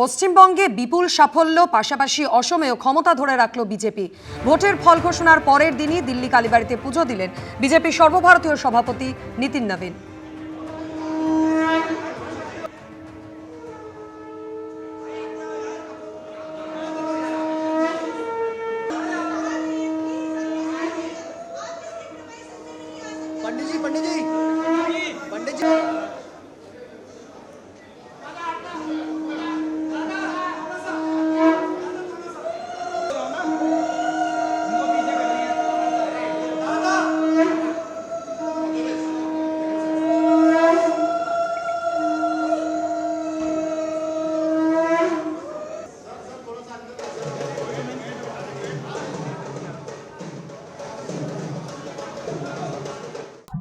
পশ্চিমবঙ্গে বিপুল সাফল্য, পাশাপাশি অসমেও ক্ষমতা ধরে রাখল বিজেপি। ভোটের ফল ঘোষণার পরের দিনই দিল্লি কালীবাড়িতে পুজো দিলেন বিজেপি সর্বভারতীয় সভাপতি নীতিন নবীন। पंडित जी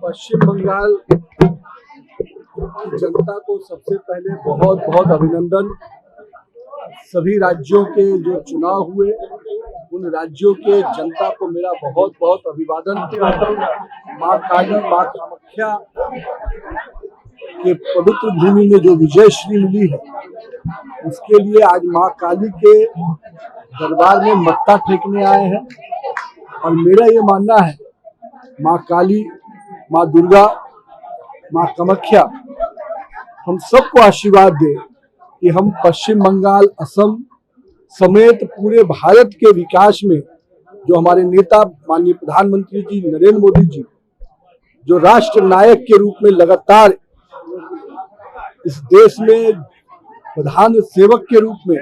पश्चिम बंगाल की जनता को सबसे पहले बहुत बहुत अभिनंदन। सभी राज्यों के जो चुनाव हुए उन राज्यों के जनता को मेरा बहुत बहुत अभिवादन। माँ काली, माँ कामाख्या के पवित्र भूमि में जो विजयश्री मिली है उसके लिए आज माँ काली के दरबार में मत्था टेकने आए हैं। और मेरा ये मानना है माँ काली, माँ दुर्गा, माँ कामाख्या हम सबको आशीर्वाद दे कि हम पश्चिम बंगाल, असम समेत पूरे भारत के विकास में जो हमारे नेता माननीय प्रधानमंत्री जी नरेंद्र मोदी जी जो राष्ट्र नायक के रूप में लगातार इस देश में प्रधान सेवक के रूप में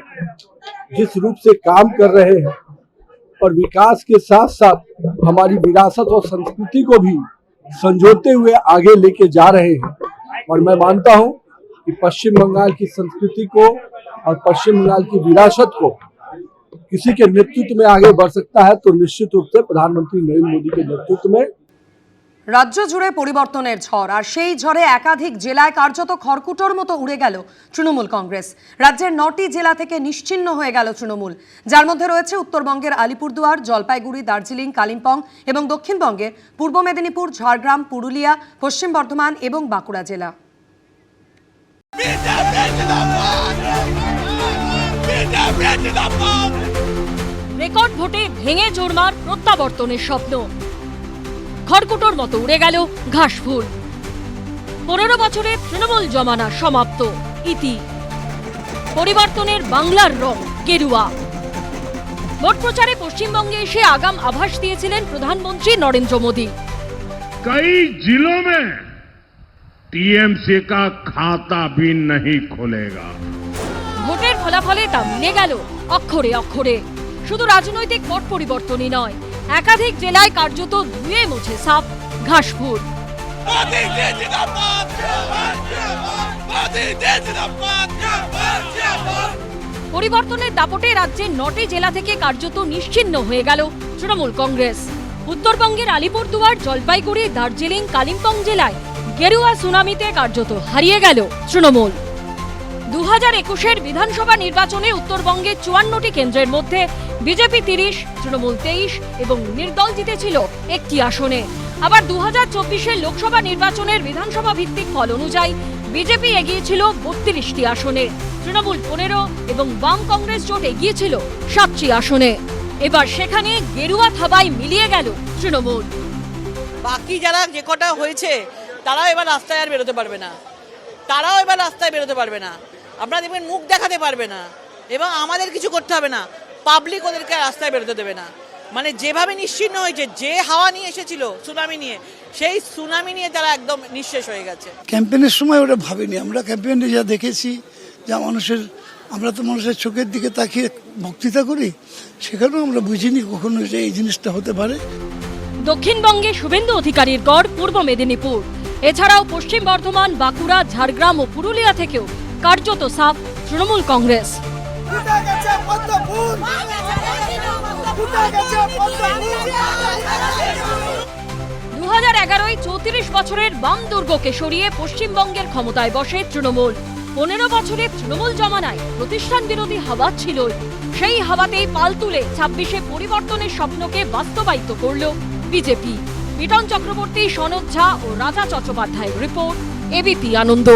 जिस रूप से काम कर रहे हैं और विकास के साथ साथ हमारी विरासत और संस्कृति को भी संजोते हुए आगे लेके जा रहे हैं। और मैं मानता हूं कि पश्चिम बंगाल की संस्कृति को और पश्चिम बंगाल की विरासत को किसी के नेतृत्व में आगे बढ़ सकता है तो निश्चित रूप से प्रधानमंत्री नरेंद्र मोदी के नेतृत्व में। রাজ্য জুড়ে পরিবর্তনের ঝড়, আর সেই ঝড়ে একাধিক জেলায় কার্যত খড়কুটোর মতো উড়ে গেল তৃণমূল কংগ্রেস। রাজ্যের 9টি জেলা থেকে নিশ্চিহ্ন হয়ে গেল তৃণমূল, যার মধ্যে রয়েছে উত্তরবঙ্গের আলিপুরদুয়ার, জলপাইগুড়ি, দার্জিলিং, কালিম্পং এবং দক্ষিণবঙ্গের পূর্ব মেদিনীপুর, ঝাড়গ্রাম, পুরুলিয়া, পশ্চিম বর্ধমান এবং বাঁকুড়া জেলা। রেকর্ড ভোটে ভেঙে চুরমার প্রত্যাবর্তনের স্বপ্ন, খড়কুটোর মতো উড়ে গেল ঘাসফুল। 15 বছরের তৃণমূল জমানা সমাপ্ত, ইতি। পরিবর্তনের বাংলার রং গেরুয়া। ভোট প্রচারে পশ্চিমবঙ্গে এসে আগাম আভাস দিয়েছিলেন প্রধানমন্ত্রী নরেন্দ্র মোদী। कई जिलों में टीएमसी का खाता भी नहीं खुलेगा। ভোটের ফলাফলে তা মিলে গেল অক্ষরে অক্ষরে। শুধু রাজনৈতিক পট পরিবর্তনই নয়, একাধিক জেলায় কার্যত ধুয়ে মুছে সাফ ঘাসফুল। পরিবর্তনের দাপটে রাজ্যের 9টি জেলা থেকে কার্যত নিশ্চিহ্ন হয়ে গেল তৃণমূল কংগ্রেস। উত্তরবঙ্গের আলিপুরদুয়ার, জলপাইগুড়ি, দার্জিলিং, কালিম্পং জেলায় গেরুয়া সুনামিতে কার্যত হারিয়ে গেল তৃণমূল। 2021-এর বিধানসভা নির্বাচনে উত্তরবঙ্গে 54টি কেন্দ্রের মধ্যে বিজেপি 30, তৃণমূল 23 এবং নির্দল জিতেছিল একটি আসনে। আবার 2024-এর লোকসভা নির্বাচনের বিধানসভা ভিত্তিক ফল অনুযায়ী বিজেপি এগিয়েছিল 32টি আসনে, তৃণমূল 15 এবং বাম কংগ্রেস জোট এগিয়েছিল 7টি আসনে। এবার সেখানে গেরুয়া থাবায় মিলিয়ে গেল তৃণমূল। বাকি যারা যে কটা হয়েছে তারাও এবার রাস্তায় আর বেরোতে পারবে না, আপনারা দেখবেন মুখ দেখাতে পারবে না এবং আমাদের কিছু করতে হবে না, পাবলিক ওদেরকে রাস্তায় বেরোতে দেবে না। মানে যেভাবে নিশ্চিহ্ন হয়েছে, যে হাওয়া নিয়ে এসেছিল সুনামি নিয়ে, সেই সুনামি নিয়ে তারা একদম নিঃশেষ হয়ে গেছে। ক্যাম্পেইনের সময় ওরা ভাবিনি, আমরা ক্যাম্পেইনে যা দেখেছি, যা আমরা তো মানুষের চোখের দিকে তাকিয়ে বক্তৃতা করি, সেখানেও আমরা বুঝিনি কখনো যে এই জিনিসটা হতে পারে। দক্ষিণবঙ্গে শুভেন্দু অধিকারীর গড় পূর্ব মেদিনীপুর, এছাড়াও পশ্চিম বর্ধমান, বাঁকুড়া, ঝাড়গ্রাম ও পুরুলিয়া থেকেও কার্যত সাফ তৃণমূল কংগ্রেস। 2011-য় 34 বছরের বাম দুর্গকে সরিয়ে পশ্চিমবঙ্গের ক্ষমতায় বসে তৃণমূল। 15 বছরের তৃণমূল জমানায় প্রতিষ্ঠান বিরোধী হাওয়া ছিল, সেই হাওয়াতেই পাল তুলে 26-এ পরিবর্তনের স্বপ্নকে বাস্তবায়িত করল বিজেপি। বিটন চক্রবর্তী, সনদ ঝা ও রাজা চট্টোপাধ্যায়ের রিপোর্ট, এবিপি আনন্দ।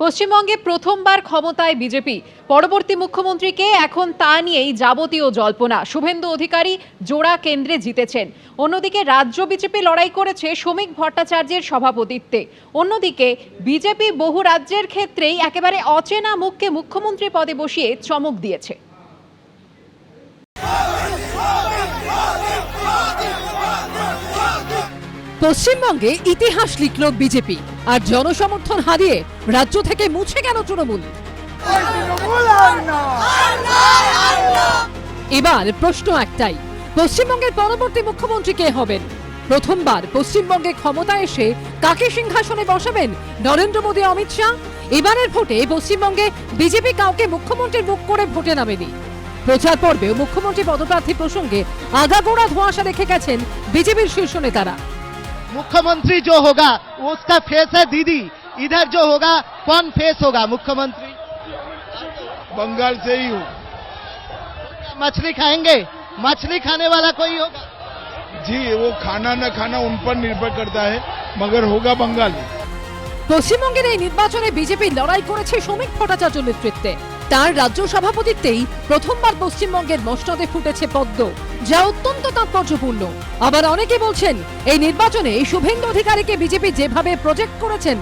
পশ্চিমবঙ্গে প্রথমবার ক্ষমতায় বিজেপি, পরবর্তী মুখ্যমন্ত্রীকে এখন তা নিয়েই যাবতীয় জল্পনা। শুভেন্দু অধিকারী জোড়া কেন্দ্রে জিতেছেন। অন্যদিকে রাজ্য বিজেপি লড়াই করেছে শ্রমিক ভট্টাচার্যের সভাপতিত্বে। অন্যদিকে বিজেপি বহু রাজ্যের ক্ষেত্রেই একেবারে অচেনা মুখকে মুখ্যমন্ত্রী পদে বসিয়ে চমক দিয়েছে। পশ্চিমবঙ্গে ইতিহাস লিখল বিজেপি, আর জনসমর্থন হারিয়ে রাজ্য থেকে মুছে গেল তৃণমূল। এবার প্রশ্ন একটাই, পশ্চিমবঙ্গের পরবর্তী মুখ্যমন্ত্রী কে হবেন? প্রথমবার পশ্চিমবঙ্গে ক্ষমতায় এসে কাকে সিংহাসনে বসাবেন নরেন্দ্র মোদী, অমিত শাহ? এবারের ভোটে পশ্চিমবঙ্গে বিজেপি কাউকে মুখ্যমন্ত্রীর মুখ করে ভোটে নামেনি। প্রচার পর্বেও মুখ্যমন্ত্রী পদপ্রার্থী প্রসঙ্গে আগাগোড়া ধোঁয়াশা রেখে গেছেন বিজেপির শীর্ষ নেতারা। मुख्यमंत्री जो होगा वो उसका फेस है दीदी, इधर जो होगा कौन फेस होगा मुख्यमंत्री? बंगाल से ही हूँ मछली खाएंगे, मछली खाने वाला कोई होगा? जी, वो खाना न खाना उन पर निर्भर करता है, मगर होगा बंगाली। পশ্চিমবঙ্গের এই নির্বাচনে বিজেপি লড়াই করেছে শ্রমিক ভট্টাচার্য নেতৃত্বে। তার রাজ্য সভাপতিত্বেই প্রথমবার পশ্চিমবঙ্গের মসনদে ফুটেছে পদ্ম, যা অত্যন্ত তাৎপর্যপূর্ণ। আবার অনেকে বলছেন এই নির্বাচনে শুভেন্দু অধিকারীকে বিজেপি যেভাবে প্রজেক্ট করেছেন,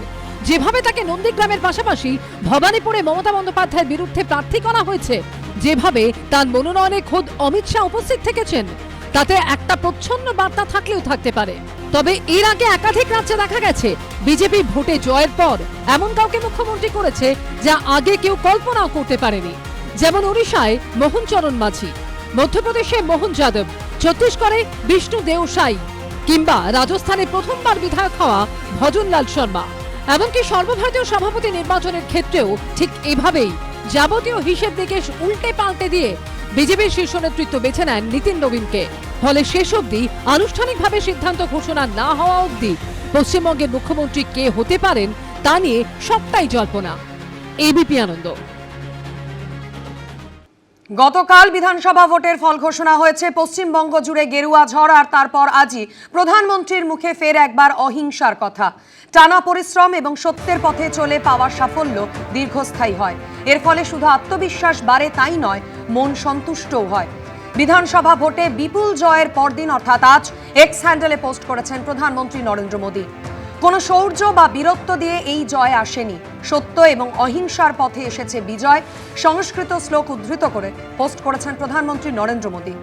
যেভাবে তাকে নন্দীগ্রামের পাশাপাশি ভবানীপুরে মমতা বন্দ্যোপাধ্যায়ের বিরুদ্ধে প্রার্থী করা হয়েছে, যেভাবে তার মনোনয়নে খোদ অমিত শাহ উপস্থিত থেকেছেন, তাতে একটা প্রচ্ছন্ন বার্তা থাকলেও থাকতে পারে। তবে এর আগে একাধিক রাজ্যে দেখা গেছে বিজেপি ভোটে জয়ের পর এমন কাউকে মুখ্যমন্ত্রী করেছে যা আগে কেউ কল্পনাও করতে পারেনি। যেমন ওড়িশায় মোহন চরণ মাঝি, মধ্যপ্রদেশে মোহন যাদব, ছত্তিশগড়ে বিষ্ণু দেও সাই, কিংবা রাজস্থানে প্রথমবার বিধায়ক হওয়া ভজনলাল শর্মা। এমনকি সর্বভারতীয় সভাপতি নির্বাচনের ক্ষেত্রেও ঠিক এভাবেই যাবতীয় হিসেব নিকেশ উল্টে পাল্টে দিয়ে বিজেপির শীর্ষ নেতৃত্ব বেছে নেন নিতিন নবীনকে। ফলে শেষ অবধি আনুষ্ঠানিকভাবে সিদ্ধান্ত ঘোষণা না হওয়া অবধি পশ্চিমবঙ্গের মুখ্যমন্ত্রী কে হতে পারেন তা নিয়ে সবটাই জল্পনা। এবিপি আনন্দ। গতকাল বিধানসভা ভোটের ফল ঘোষণা হয়েছে। পশ্চিমবঙ্গ জুড়ে গেরুয়া ঝড়, আর তারপর আজই প্রধানমন্ত্রীর মুখে ফের একবার অহিংসার কথা। টানা পরিশ্রম এবং সত্যের পথে চলে পাওয়া সাফল্য দীর্ঘস্থায়ী হয়। এর ফলে শুধু আত্মবিশ্বাস বাড়ে তাই নয়, মন সন্তুষ্টও হয়। বিধানসভা ভোটে বিপুল জয়ের পরদিন অর্থাৎ আজ এক্স হ্যান্ডেলে পোস্ট করেছেন প্রধানমন্ত্রী নরেন্দ্র মোদী। কোনো শৌর্য বা বীরত্ব দিয়ে এই জয় আসেনি, সত্য এবং অহিংসার পথে এসেছে বিজয়। সংস্কৃত শ্লোক উদ্ধৃত করে পোস্ট করেছেন প্রধানমন্ত্রী নরেন্দ্র মোদী।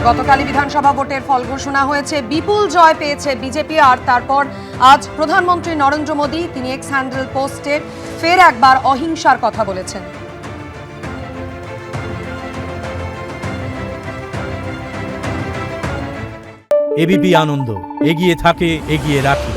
গতকালই বিধানসভা ভোটের ফল ঘোষণা হয়েছে। বিপুল জয় পেয়েছে বিজেপি, আর তারপর আজ প্রধানমন্ত্রী নরেন্দ্র মোদী তিনি এক্স হ্যান্ডেল পোস্টে ফের একবার অহিংসার কথা বলেছেন। এবিপি আনন্দ, এগিয়ে থাকে, এগিয়ে রাখে।